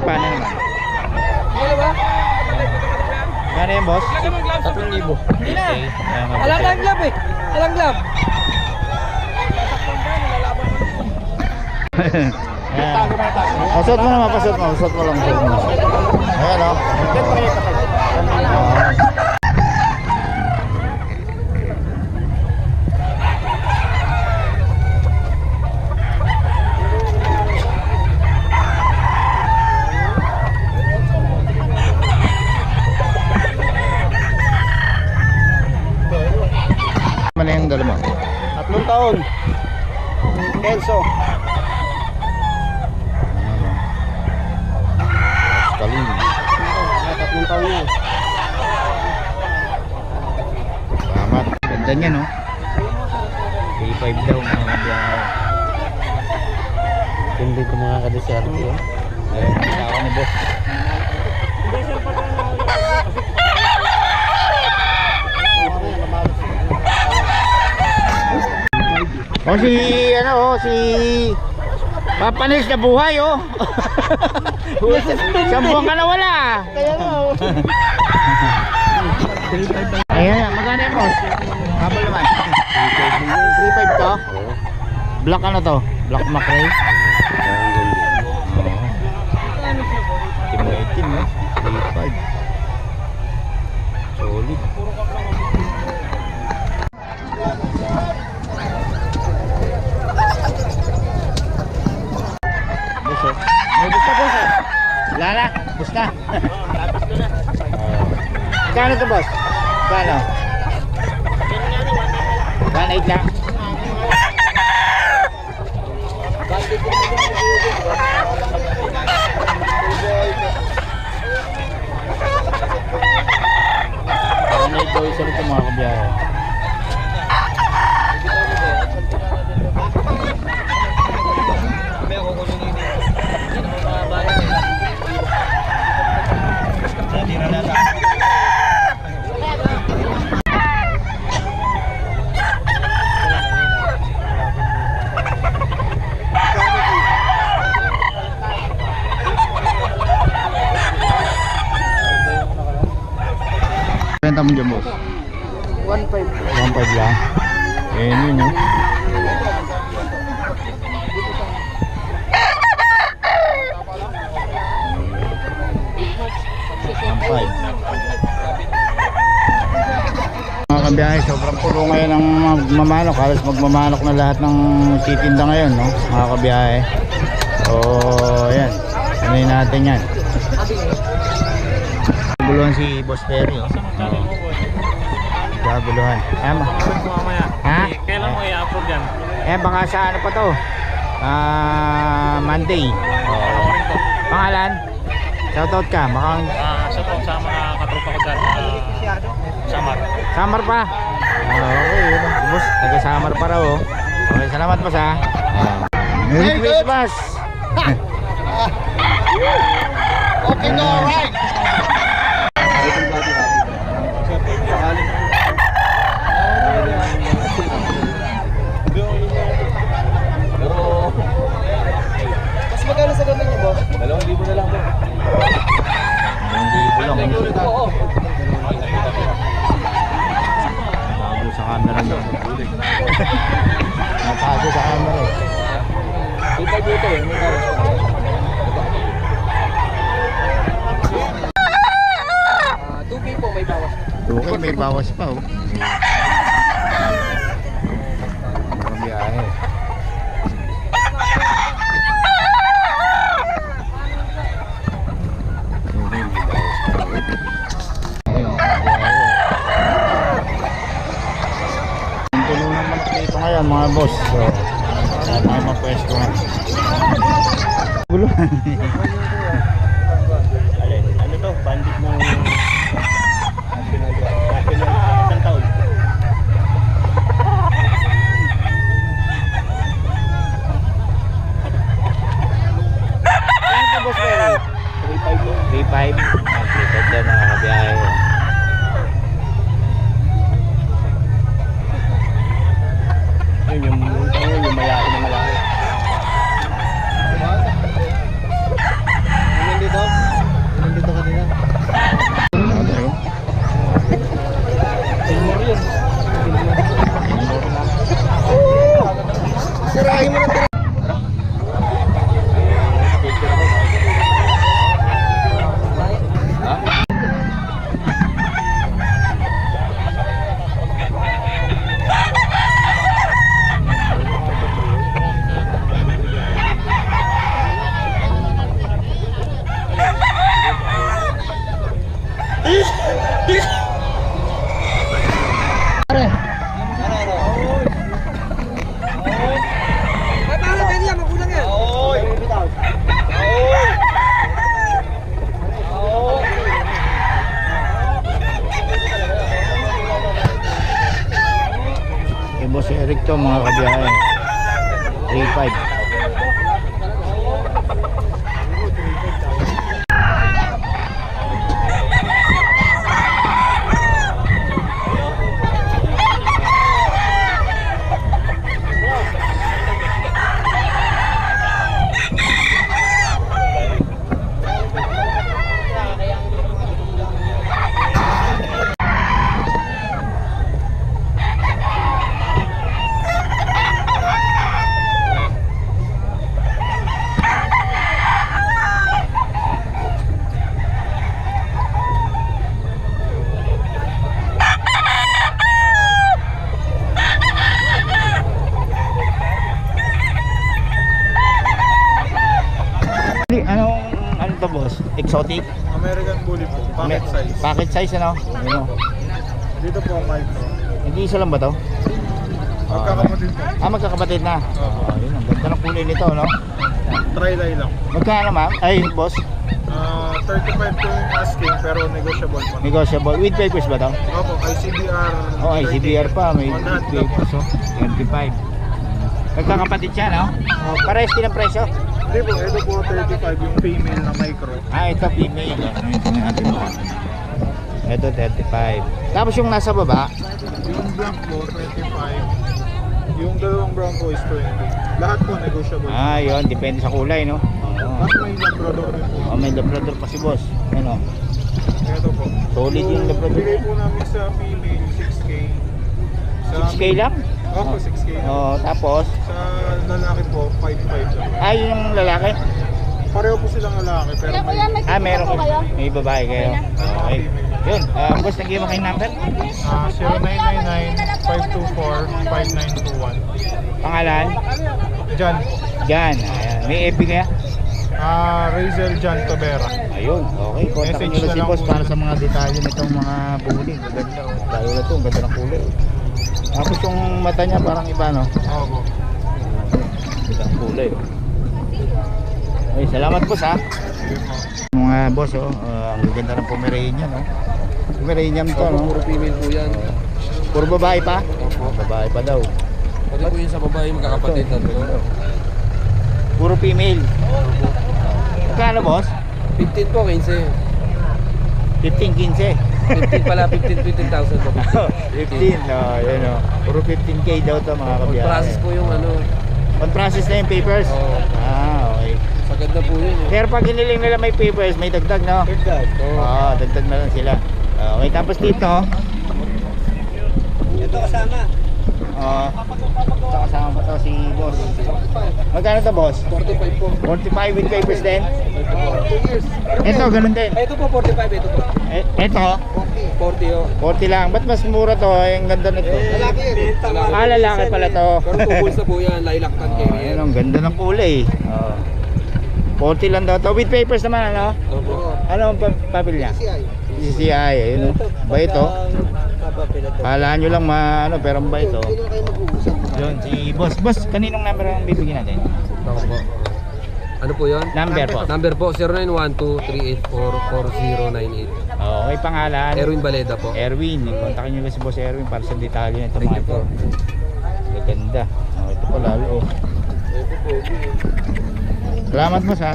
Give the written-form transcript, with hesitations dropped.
Paano naman? Gano'n yan, boss? 3,000. Hindi na. Alang lang glove eh. Alang glove. Pasot mo naman, pasot mo. Pasot mo lang. Ayan o. Ano yung dalawa? 3 taon. Kelso. Kaling. 3 taon yan. Salamat. Ganda niya, no? 3.5 daw mga kabiyahe. Hindi ko mga kadeserte yun. Ayun, kita ni boss. O si ano si Papa Nils na buhay oh. Isang buwan ka na wala. Kaya nga. Ayan, magkano yung boss? Habol naman 3.5 to? Black ano to? Black macrae? Itim na itim eh 3.5 solid. May bus na boss eh. Wala na, bus na. Kano to boss? Kano? 1.8 lang. Ito isa rin ito mga kabiyahe. Renta mo dyan boss? 1.5. 1.5 lang. Ayan yun oh. Mga kabiyahe, sobrang pulo ngayon ang magmamanok. Halos magmamanok na lahat ng titinda ngayon, no? Mga kabiyahe. So, ayan. Ano natin yan? Guluhan si Boss Perry, oh. Gaguluhan. Ayan. Ha? Kailan mo i-upload yan? Eh, baka sa ano pa to? Monday. Pangalan? Shoutout ka. Baka... Shoutout sa mga katropa ko dyan. Samar. Samar pa? Okay, yun. Boss, taga-Samar pa raw, oh. Okay, salamat boss, ha. Merry Christmas! Okay, no, alright. Mas magkano sa ganun niyo, boss? 2,000 na lang po. 2,000 lang. Oo. Natago sa camera daw. Natago sa camera. Kita dito eh. 2K po may bawas. Okay, may bawas pa, oh. Ang biyahe. Ang puno ng manok dito ngayon mga boss. So, wala tayo mapwestuhan. Guluhan. Ano to? Bandit ng national isang taon. Ano boss Perry? 3.5 daw mga kabiyahe. Yun yung malaki na malaki. Ano dito? Stricto mga kabiyahe. 3.5. Ano to boss? Exotic? American Bully po, pocket size. Packet size ano? Ano? Dito po ang micro. Hindi isa lang ba to? Magkakapatid po. Magkakapatid na. Yun, ang ganda ng kulay nito, no? Try-lie lang. Magkano ma'am? Ay, boss, 35 po yung asking pero negotiable po. negotiable. With papers ba to? Opo, ICBR. Oh, ICBR pa. May On with hand lang po. papers, oh. 25. Magkakapatid siya, no? Parehas din ang presyo. Hindi po, ito po 35 yung female na micro. Ito female. Ito natin mo. Ito 35. Tapos yung nasa baba, Yung black po, 25. Yung dalawang brown po is 20. Lahat po negotiable. yun, depende sa kulay, no? Mas may labrador din po. May labrador pa si boss. Ano? Ito po. Solid yung labrador. Bigay po namin sa female 6K. Sa 6K lang? Opo, 6K. Tapos, Sa lalaki po, 5.5 lang. yung lalaki. Pareho po silang lalaki pero may Meron ko. May babae kayo. Okay. Yun, boss, nag-iwan kayong number? 0999-524-5921. Pangalan? Jan. Jan. Ayan. May FB kaya? Razel Jan Tobera. Ayun, okay. Kontakin nyo Message na na si lang boss po para yun. sa mga detalye nitong mga buling. Maganda. Lalo na ito, ang ganda ng kulay. Tapos yung mata niya parang iba, no? Opo. Ganda ng kulay. Okay, salamat boss ha. Mga boss, ang ganda ng Pomeranian, no? Pomeranian to, no? Puro female po yan. Puro babae pa? Babae pa daw. Pati po yun sa babae magkakapatid na to. Puro female. Magkano boss? 15 po, 15. 15, 15. 15 pala, 15,000 po. 15, yun o. Puro 15k daw to mga kabiyahe. Process po yung ano. On process na yung papers? Oo. Okay. Sagad na po yun. Pero pag hiniling nila may papers, may dagdag, no? Dagdag. Dagdag na lang sila. Okay, tapos dito, Ito kasama. kasama pa to si boss. Magkano to boss? 45 po. 45 with papers din? 2 years. Ito, ganun din. Ito po, 45. Ito po. Ito, 40 oh. 40 lang. Ba't mas mura to? Ang ganda nito. Lalaki yun. Lalaki pala to. Pero tubol sa po yan, lilac tan carrier. Ang ganda ng kulay. 40 lang daw to. With papers naman, ano? Opo. Ano ang papel niya? CCI. Ayun, ba ito? Kala nyo lang pero ang ba ito? Yun, si boss. Boss, kaninong number ang bibigyan natin? Ako po. Ano po yun? Number po. Number po, 0912-384-4098. Okay, pangalan? Erwin Baleda po. Erwin. Kontakin nyo lang si boss Erwin para sa detalye nito. Thank you po. Ganda. Ito pa lalo. Ito po. Salamat boss ha.